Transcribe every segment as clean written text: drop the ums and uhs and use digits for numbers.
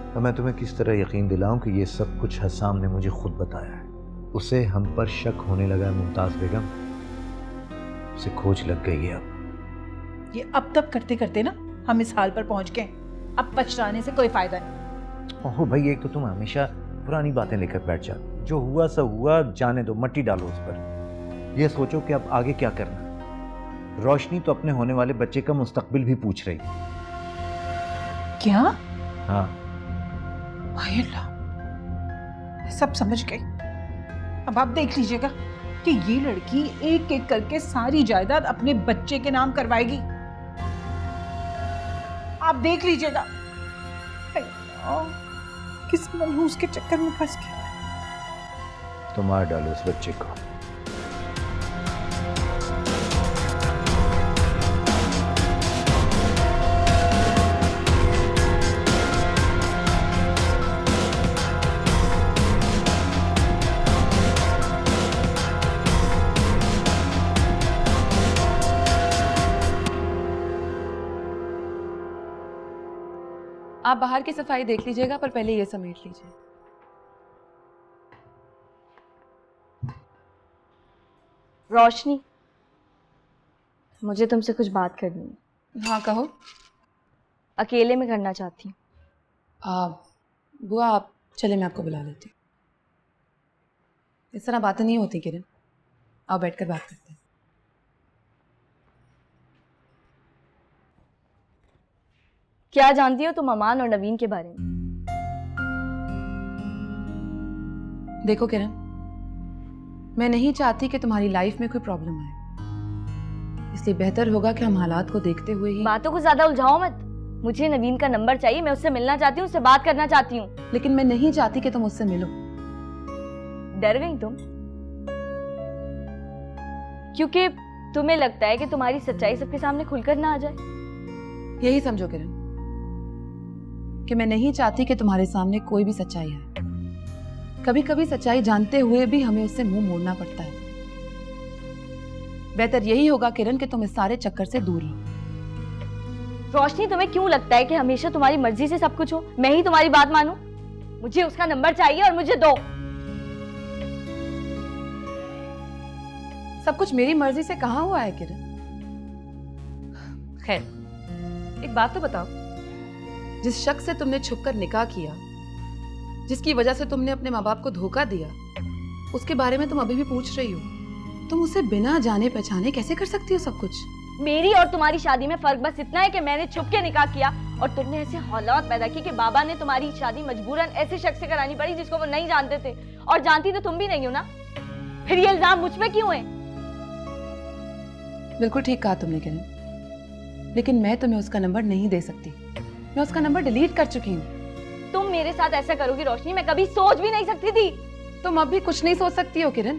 तो मैं तुम्हें किस तरह यकीन दिलाऊं कि ये सब कुछ हसाम ने मुझे खुद बताया है। उसे हम पर शक होने लगा है मुमताज बेगम, उसे खोज लग गई है। अब ये अब तक करते करते ना हम इस हाल पर पहुंच गए। अब पछताने से कोई फायदा नहीं। ओहो भाई, एक तो तुम हमेशा पुरानी बातें लेकर बैठ जाती। जो हुआ सो हुआ, जाने दो, मट्टी डालो उस पर। यह सोचो कि अब आगे क्या करना है। रोशनी तो अपने होने वाले बच्चे का मुस्तकबिल भी पूछ रही है। क्या? हाँ। हाय अल्लाह, मैं सब समझ गई। अब आप देख लीजिएगा कि ये लड़की एक एक करके सारी जायदाद अपने बच्चे के नाम करवाएगी। आप देख लीजिएगा। किस मनहूस के चक्कर में फंस गया। तो मार डालो उस बच्चे को। आप बाहर की सफाई देख लीजिएगा, पर पहले ये समेट लीजिए। रोशनी, मुझे तुमसे कुछ बात करनी है। हाँ कहो। अकेले में करना चाहती हूँ। बुआ आप चले, मैं आपको बुला लेती हूँ। इस तरह बातें नहीं होती किरण, आओ बैठकर बात करते हैं। क्या जानती हो तुम अमान और नवीन के बारे में? देखो किरण, मैं नहीं चाहती कि तुम्हारी लाइफ में कोई प्रॉब्लम आए, इसलिए बेहतर होगा कि हम हालात को देखते हुए ही। बातों को ज्यादा उलझाओ मत। मुझे नवीन का नंबर चाहिए, मैं उससे मिलना चाहती हूँ, उससे बात करना चाहती हूँ। लेकिन मैं नहीं चाहती कि तुम उससे मिलो। डर गई तुम? क्योंकि तुम्हें लगता है कि तुम्हारी सच्चाई सबके सामने खुलकर ना आ जाए। यही समझो किरण कि मैं नहीं चाहती कि तुम्हारे सामने कोई भी सच्चाई आए। कभी कभी सच्चाई जानते हुए भी हमें उससे मुंह मोड़ना पड़ता है। बेहतर यही होगा किरण कि तुम इस सारे चक्कर से दूर रहो। रोशनी, तुम्हें क्यों लगता है कि हमेशा तुम्हारी मर्जी से सब कुछ हो, मैं ही तुम्हारी बात मानूं? मुझे उसका नंबर चाहिए और मुझे दो। सब कुछ मेरी मर्जी से कहाँ हुआ है किरण? खैर, एक बात तो बताओ, जिस शख्स से तुमने छुपकर निकाह किया, जिसकी वजह से तुमने अपने माँ बाप को धोखा दिया, उसके बारे में तुम अभी भी पूछ रही हो। तुम उसे बिना जाने पहचाने कैसे कर सकती हो सब कुछ? मेरी और तुम्हारी शादी में फर्क बस इतना है कि मैंने छुप के निकाह किया और तुमने ऐसे हालात पैदा किए कि बाबा ने तुम्हारी शादी मजबूरन ऐसे शख्स से करानी पड़ी जिसको वो नहीं जानते थे, और जानती तो तुम भी नहीं हो ना। फिर ये इल्जाम मुझ पे क्यों है? बिल्कुल ठीक कहा तुमने किरण, लेकिन मैं तुम्हें उसका नंबर नहीं दे सकती। मैं उसका नंबर डिलीट कर चुकी हूँ। तुम मेरे साथ ऐसा करोगी रोशनी, मैं कभी सोच भी नहीं सकती थी। तुम अब भी कुछ नहीं सोच सकती हो किरण,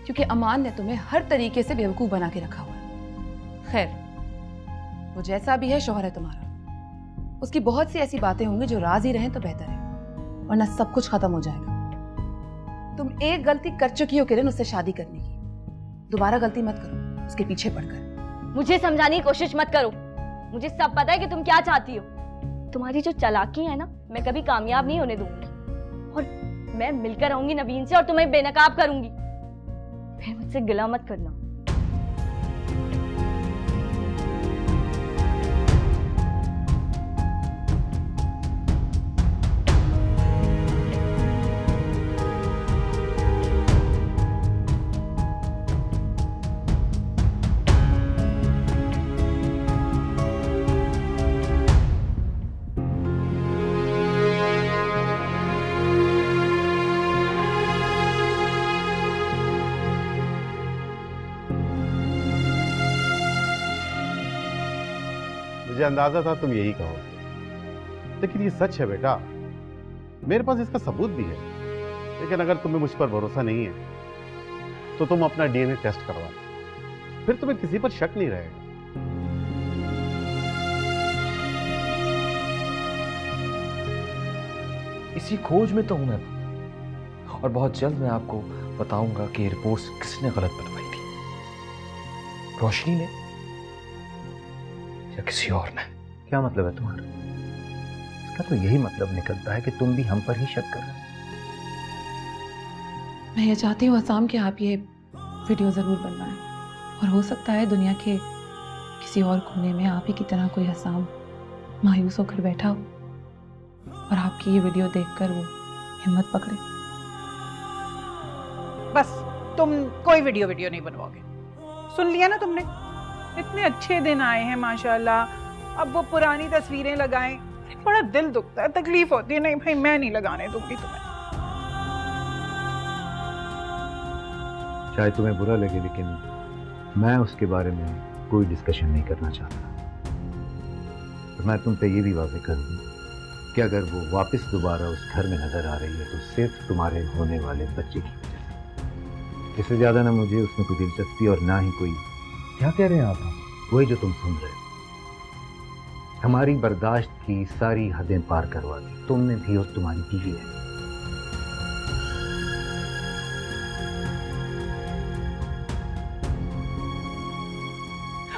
क्योंकि अमान ने तुम्हें हर तरीके से बेवकूफ बना के रखा हुआ है। खैर, वो जैसा भी है शौहर है तुम्हारा। उसकी बहुत सी ऐसी बातें होंगी जो राज ही रहें तो बेहतर है, वरना सब कुछ खत्म हो जाएगा। तुम एक गलती कर चुकी हो किरण, उससे शादी करने की। दोबारा गलती मत करो उसके पीछे पड़कर। मुझे समझाने की कोशिश मत करो, मुझे सब पता है कि तुम क्या चाहती हो। तुम्हारी जो चालाकी है ना, मैं कभी कामयाब नहीं होने दूंगी, और मैं मिलकर रहूंगी नवीन से और तुम्हें बेनकाब करूंगी। फिर मुझसे गिला मत करना। मुझे अंदाजा था तुम यही कहोगे, लेकिन ये सच है बेटा। मेरे पास इसका सबूत भी है। लेकिन अगर तुम्हें मुझ पर भरोसा नहीं है तो तुम अपना डीएनए टेस्ट करवा लो, फिर तुम्हें किसी पर शक नहीं रहेगा। इसी खोज में तो हूं मैं, और बहुत जल्द मैं आपको बताऊंगा कि रिपोर्ट्स किसने गलत बनवाई थी। रोशनी ने या किसी और ने? क्या मतलब है तुम्हारा? इसका तो यही मतलब निकलता है कि तुम भी हम पर ही शक कर रहे हो। मैं ये चाहती हूँ असाम कि आप ये वीडियो ज़रूर बनवाएं, और हो सकता है दुनिया के किसी और कोने में आप ही की तरह कोई असाम मायूस होकर बैठा हो और आपकी ये वीडियो देखकर वो हिम्मत पकड़े। बस तुम कोई वीडियो नहीं बनवाओगे। सुन लिया ना तुमने? इतने अच्छे दिन आए हैं माशाल्लाह, अब वो पुरानी तस्वीरें लगाएं। बड़ा दिल दुखता है, तकलीफ होती है। नहीं भाई, मैं नहीं लगाने दूंगी तुम्हें। चाहे तुम्हें बुरा लगे, लेकिन मैं उसके बारे में कोई डिस्कशन नहीं करना चाहता। तो मैं तुम पे ये भी वाज़ेह कर दूं कि अगर वो वापस दोबारा उस घर में नजर आ रही है तो सिर्फ तुम्हारे होने वाले बच्चे की वजह से। इससे ज्यादा ना मुझे उसमें कोई दिलचस्पी और ना ही कोई। क्या कह रहे हैं आप? वही जो तुम सुन रहे हो। हमारी बर्दाश्त की सारी हदें पार करवा दी तुमने भी और तुम्हारी बीवी है।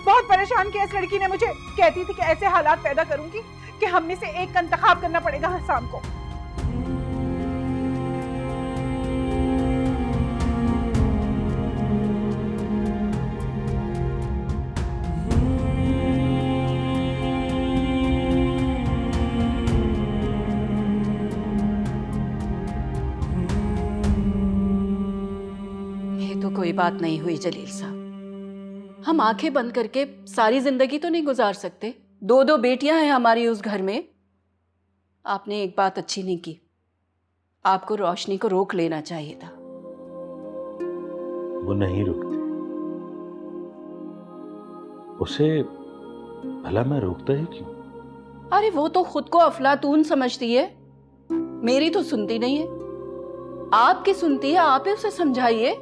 बहुत परेशान किया इस लड़की ने मुझे। कहती थी कि ऐसे हालात पैदा करूंगी कि हम में से एक का इंतखाब करना पड़ेगा हसाम को। ये तो कोई बात नहीं हुई जलील साहब। हम आंखें बंद करके सारी जिंदगी तो नहीं गुजार सकते। दो दो बेटियां हैं हमारी उस घर में। आपने एक बात अच्छी नहीं की, आपको रोशनी को रोक लेना चाहिए था। वो नहीं रुकती। उसे भला मैं रोकता ही क्यों? अरे वो तो खुद को अफलातून समझती है, मेरी तो सुनती नहीं है। आपकी सुनती है, आप ही उसे समझाइए।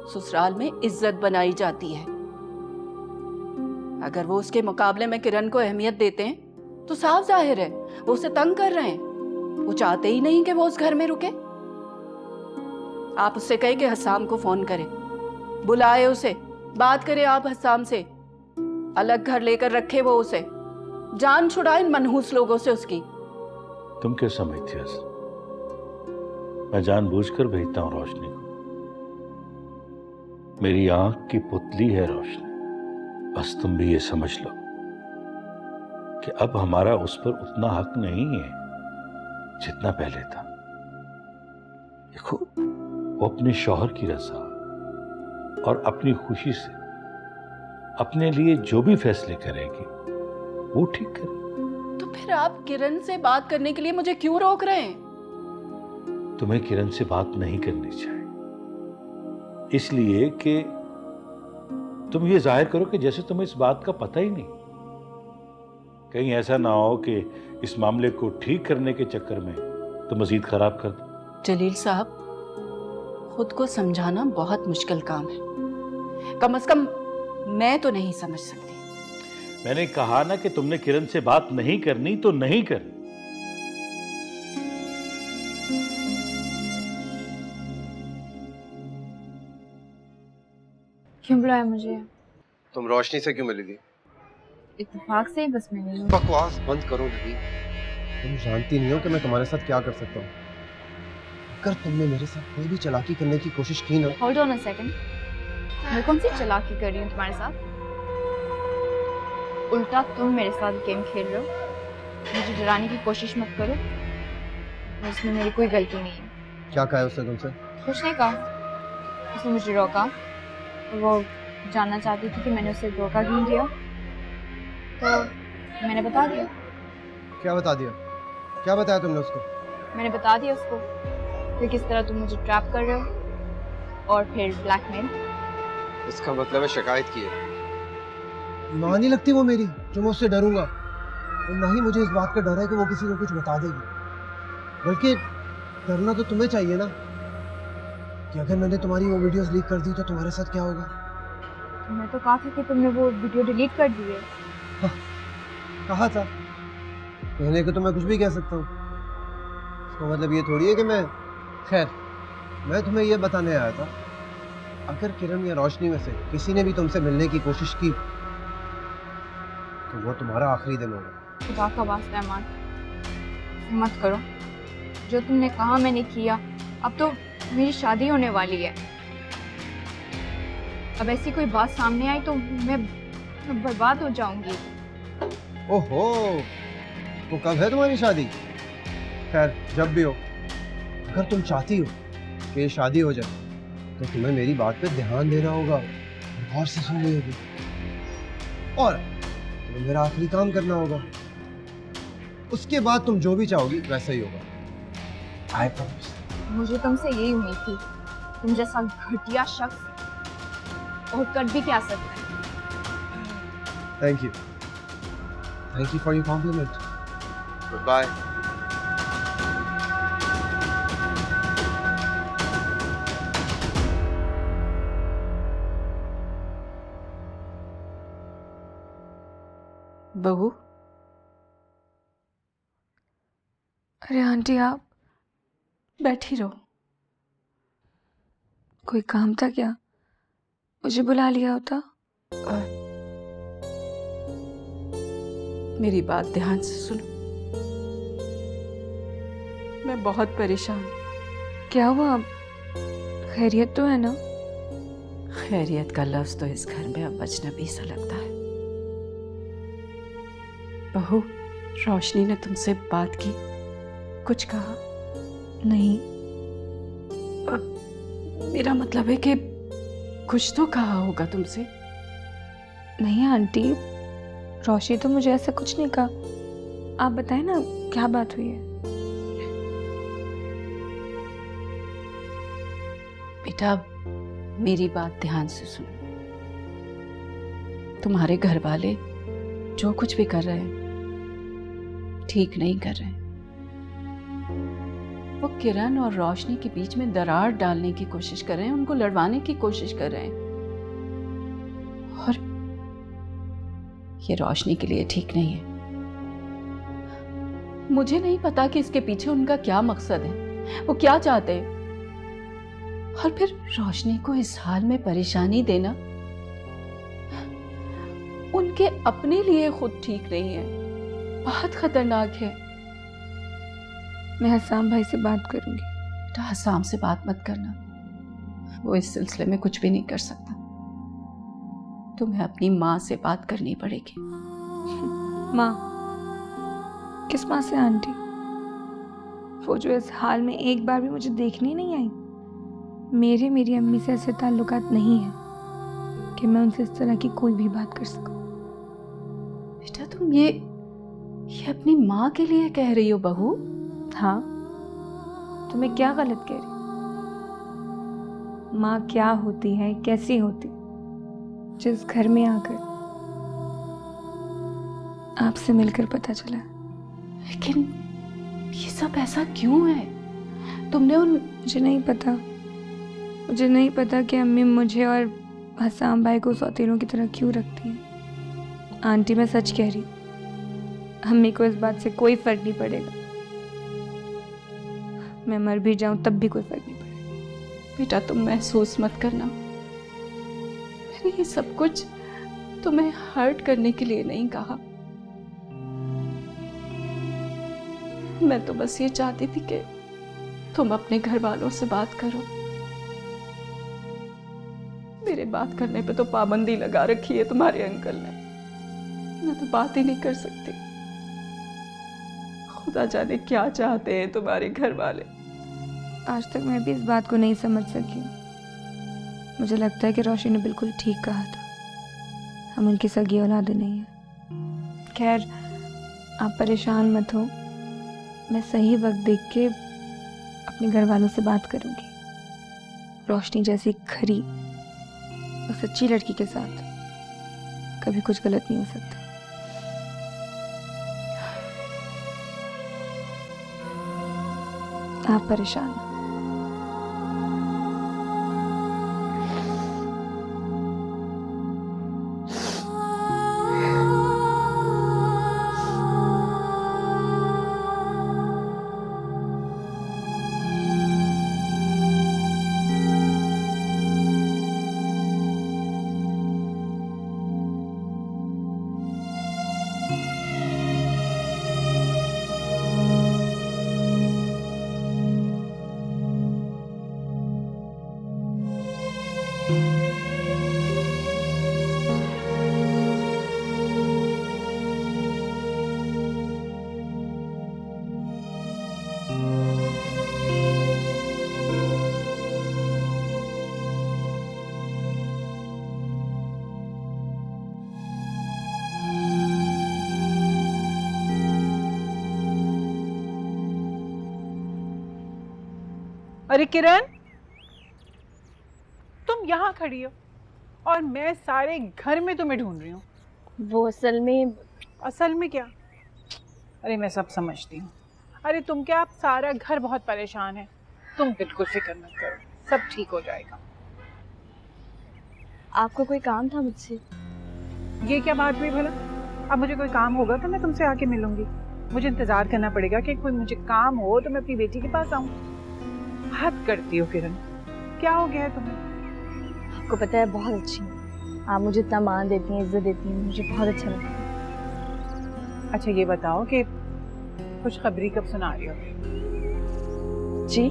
ससुराल में इज्जत बनाई जाती है। अगर वो उसके मुकाबले में किरण को अहमियत देते हैं तो साफ जाहिर है वो उसे तंग कर रहे हैं। वो चाहते ही नहीं कि वो उस घर में रुके। आप उससे कहे कि हसाम को फोन करें, बुलाए उसे, बात करें आप हसाम से, अलग घर लेकर रखे वो उसे, जान छुड़ाए इन मनहूस लोगों से उसकी। तुम क्या समझती हो? मैं जानबूझकर भेजता हूं रोशनी को। मेरी आंख की पुतली है रोशनी। बस तुम भी ये समझ लो कि अब हमारा उस पर उतना हक नहीं है जितना पहले था। देखो, वो अपने शौहर की रज़ा और अपनी खुशी से अपने लिए जो भी फैसले करेगी वो ठीक करे। तो फिर आप किरण से बात करने के लिए मुझे क्यों रोक रहे हैं? तुम्हें किरण से बात नहीं करनी चाहिए, इसलिए कि तुम ये जाहिर करो कि जैसे तुम्हें इस बात का पता ही नहीं। कहीं ऐसा ना हो कि इस मामले को ठीक करने के चक्कर में तो मजीद खराब कर दो। जलील साहब, खुद को समझाना बहुत मुश्किल काम है। कम से कम मैं तो नहीं समझ सकती। मैंने कहा ना कि तुमने किरण से बात नहीं करनी तो नहीं करनी। क्यों बुलाया मुझे? तुम रोशनी से क्यों मिली थी? इत्तेफाक से ही बस मिली हूँ। बकवास बंद करो नबी। तुम जानती नहीं हो कि मैं तुम्हारे साथ क्या कर सकता हूँ। अगर तुमने मेरे साथ कोई भी चालाकी करने की कोशिश की ना। होल्ड ऑन अ सेकंड, मैं कौन सी चालाकी कर रही हूँ तुम्हारे साथ? उल्टा तुम मेरे साथ गेम खेल रहे हो। मुझे डराने की कोशिश मत करो, उसमें मेरी कोई गलती नहीं है। क्या कहा है उसने तुमसे? कुछ नहीं कहा, उसने मुझे रोका। वो जानना चाहती थी कि मैंने उसे धोखा क्यों दिया, तो मैंने बता दिया। क्या बता दिया? क्या बताया तुमने उसको? मैंने बता दिया उसको कि किस तरह तुम मुझे ट्रैप कर रहे हो और फिर ब्लैकमेल। इसका मतलब है शिकायत की है। मां नहीं लगती वो मेरी जो मैं उससे डरूंगा, और ना ही मुझे इस बात का डर है कि वो किसी को कुछ बता देगी। बल्कि डरना तो तुम्हें चाहिए ना कि अगर मैंने तुम्हारी वो वीडियोस लीक कर दी तो तुम्हारे साथ क्या होगा। मैं तो कहा था कि तुमने वो वीडियो डिलीट कर दी है। कहा था, कहने को तो मैं कुछ भी कह सकता हूँ। इसका मतलब ये थोड़ी है कि मैं। खैर, मैं तुम्हें ये बताने आया था अगर किरण या रोशनी में से किसी ने भी तुमसे मिलने की कोशिश की तो वो तुम्हारा आखिरी दिन होगा। खुदा का वास्ता है मान, मत करो। जो तुमने कहा मैंने किया। अब तो मेरी शादी होने वाली है। अब ऐसी कोई बात सामने आई तो मैं बर्बाद हो जाऊंगी। ओहो, तो कब है तुम्हारी शादी? खैर, जब भी हो, अगर तुम चाहती हो कि ये शादी हो जाए तो तुम्हें मेरी बात पे ध्यान देना होगा, गौर से सुननी होगी और तुम्हें मेरा आखिरी काम करना होगा। उसके बाद तुम जो भी चाहोगी वैसा ही होगा। I promise. मुझे तुमसे यही उम्मीद थी। तुम जैसा घटिया शख्स और कर भी क्या सकता है। Thank you for your compliment. Goodbye. बहू, अरे आंटी, आप बैठी रहो। कोई काम था क्या? मुझे बुला लिया होता। मेरी बात ध्यान से सुनो। मैं बहुत परेशान हूं। क्या हुआ? अब खैरियत तो है ना? खैरियत का लफ्ज तो इस घर में अब अजनबी सा लगता है। बहू, रोशनी ने तुमसे बात की? कुछ कहा? नहीं। मेरा मतलब है कि कुछ तो कहा होगा तुमसे। नहीं आंटी, रोशनी तो मुझे ऐसा कुछ नहीं कहा। आप बताएं ना, क्या बात हुई है? बेटा, मेरी बात ध्यान से सुनो। तुम्हारे घर वाले जो कुछ भी कर रहे हैं ठीक नहीं कर रहे हैं। वो किरण और रोशनी के बीच में दरार डालने की कोशिश कर रहे हैं, उनको लड़वाने की कोशिश कर रहे हैं और ये रोशनी के लिए ठीक नहीं है। मुझे नहीं पता कि इसके पीछे उनका क्या मकसद है, वो क्या चाहते हैं। और फिर रोशनी को इस हाल में परेशानी देना उनके अपने लिए खुद ठीक नहीं है, बहुत खतरनाक है। मैं हसाम भाई से बात करूंगी। बेटा, हसाम से बात मत करना, वो इस सिलसिले में कुछ भी नहीं कर सकता। तुम्हें अपनी माँ से बात करनी पड़ेगी। माँ? किस माँ से आंटी? वो जो इस हाल में एक बार भी मुझे देखने नहीं आई। मेरी अम्मी से ऐसे ताल्लुकात नहीं है कि मैं उनसे इस तरह की कोई भी बात कर सकूं। बेटा, तुम ये अपनी माँ के लिए कह रही हो बहू? हाँ, तो मैं क्या गलत कह रही? माँ क्या होती है, कैसी होती, जिस घर में आकर आपसे मिलकर पता चला। लेकिन ये सब ऐसा क्यों है? तुमने मुझे नहीं पता कि अम्मी मुझे और हसाम भाई को सौतेलों की तरह क्यों रखती हैं। आंटी, मैं सच कह रही, अम्मी को इस बात से कोई फर्क नहीं पड़ेगा। मैं मर भी जाऊं तब भी कोई फर्क नहीं पड़ेगा। बेटा, तुम महसूस मत करना। मैंने ये सब कुछ तुम्हें हर्ट करने के लिए नहीं कहा। मैं तो बस ये चाहती थी कि तुम अपने घर वालों से बात करो। मेरे बात करने पे तो पाबंदी लगा रखी है तुम्हारे अंकल ने। मैं तो बात ही नहीं कर सकती। खुदा जाने क्या चाहते हैं तुम्हारे घर वाले। आज तक मैं भी इस बात को नहीं समझ सकी। मुझे लगता है कि रोशनी ने बिल्कुल ठीक कहा था, हम उनकी सगी औलाद नहीं है। खैर, आप परेशान मत हो, मैं सही वक्त देख के अपने घर वालों से बात करूंगी। रोशनी जैसी खरी और सच्ची लड़की के साथ कभी कुछ गलत नहीं हो सकता। आप परेशान मत। अरे किरण, तुम यहाँ खड़ी हो और मैं सारे घर में तुम्हें ढूंढ रही हूँ। वो असल में क्या? अरे मैं सब समझती हूँ। अरे तुम क्या, आप सारा घर बहुत परेशान है। तुम बिल्कुल फिक्र मत करो, सब ठीक हो जाएगा। आपको कोई काम था मुझसे? ये क्या बात हुई भला? अब मुझे कोई काम होगा तो मैं तुमसे आके मिलूंगी। मुझे इंतजार करना पड़ेगा कि कोई मुझे काम हो तो मैं अपनी बेटी के पास आऊं। हद करती हो किरण, क्या हो गया है तुम्हें? आपको पता है बहुत अच्छी हूँ, आप मुझे इतना मान देती हैं, इज्जत देती हैं, मुझे बहुत अच्छा लगता है। अच्छा ये बताओ कि खुशखबरी कब सुना रही हो? जी